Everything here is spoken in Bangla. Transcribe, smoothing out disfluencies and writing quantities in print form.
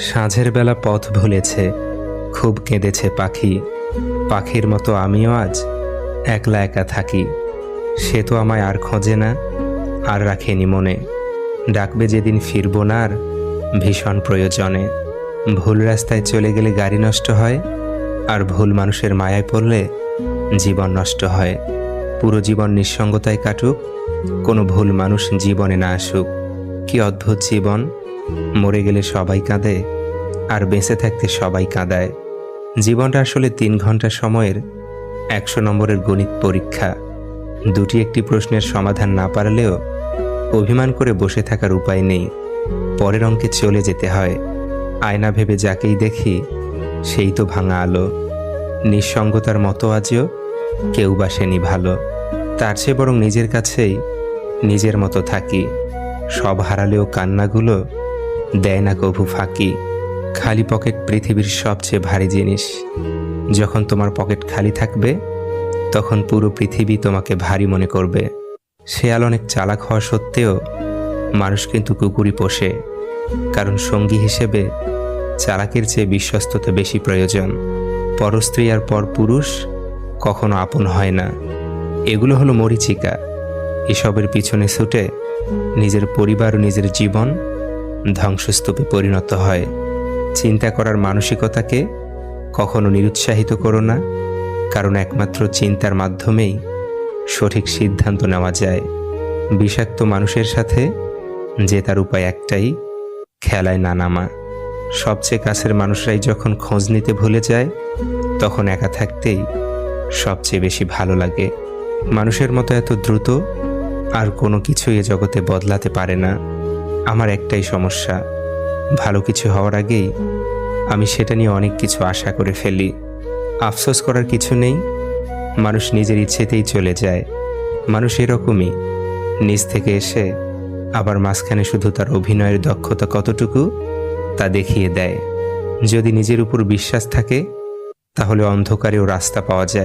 সাঁঝের বেলা পথ ভুলেছে, খুব কেঁদেছে পাখি। পাখির মতো আমিও আজ একলা একা থাকি। সে তো আমায় আর খোঁজে না, আর রাখেনি মনে। ডাকবে যেদিন ফিরব না আর, ভীষণ প্রয়োজনে। ভুল রাস্তায় চলে গেলে গাড়ি নষ্ট হয়, আর ভুল মানুষের মায়ায় পড়লে জীবন নষ্ট হয়। পুরো জীবন নিঃসঙ্গতায় কাটুক, কোনো ভুল মানুষ জীবনে না আসুক। কি অদ্ভুত জীবন! মরে গেলে সবাই কাঁদে, আর বেঁচে থাকতে সবাই কাঁদায়। জীবনটা আসলে 3 ঘন্টা সময়ের 100 নম্বরের গণিত পরীক্ষা। দুটি একটি প্রশ্নের সমাধান না পারলেও অভিমান করে বসে থাকার উপায় নেই। পরের অঙ্কে চলে যেতে হয়। আয়না ভেবে যাকেই দেখি সেই তো ভাঙা আলো। নিঃসঙ্গতার মতো আজও কেউ বাসেনি ভালো। তার চেয়ে বরং নিজের কাছেই নিজের মতো থাকি। সব হারালেও কান্নাগুলো দেয় না কভু ফাঁকি। খালি পকেট পৃথিবীর সবচেয়ে ভারী জিনিস। যখন তোমার পকেট খালি থাকবে, তখন পুরো পৃথিবী তোমাকে ভারী মনে করবে। শেয়াল অনেক চালাক হওয়া সত্ত্বেও মানুষ কিন্তু কুকুরই পোষে, কারণ সঙ্গী হিসেবে চালাকের চেয়ে বিশ্বস্ততা বেশি প্রয়োজন। পরস্ত্রী আর পরপুরুষ কখনো আপন হয় না। এগুলো হলো মরীচিকা। এসবের পিছনে ছুটে নিজের পরিবার ও নিজের জীবন ধ্বংসস্তূপে পরিণত হয়। চিন্তা করার মানসিকতাকে কখনো নিরুৎসাহিত করো না, কারণ একমাত্র চিন্তার মাধ্যমেই সঠিক সিদ্ধান্ত নেওয়া যায়। বিষাক্ত মানুষের সাথে জেতার উপায় একটাই, খেলায় না নামা। সবচেয়ে কাছের মানুষরাই যখন খোঁজ নিতে ভুলে যায়, তখন একা থাকতেই সবচেয়ে বেশি ভালো লাগে। মানুষের মতো এত দ্রুত আর কোনো কিছুই এ জগতে বদলাতে পারে না। আমার একটাই সমস্যা, ভালো কিছু হওয়ার আগেই আমি সেটা নিয়ে অনেক কিছু আশা করে ফেলি। আফসোস করার কিছু নেই, মানুষ নিজের ইচ্ছেতেই চলে যায়। মানুষ এরকমই, নিজ থেকে এসে আবার মাঝখানে শুধু তার অভিনয়ের দক্ষতা কতটুকু তা দেখিয়ে দেয়। যদি নিজের উপর বিশ্বাস থাকে, তাহলে অন্ধকারেও রাস্তা পাওয়া যায়।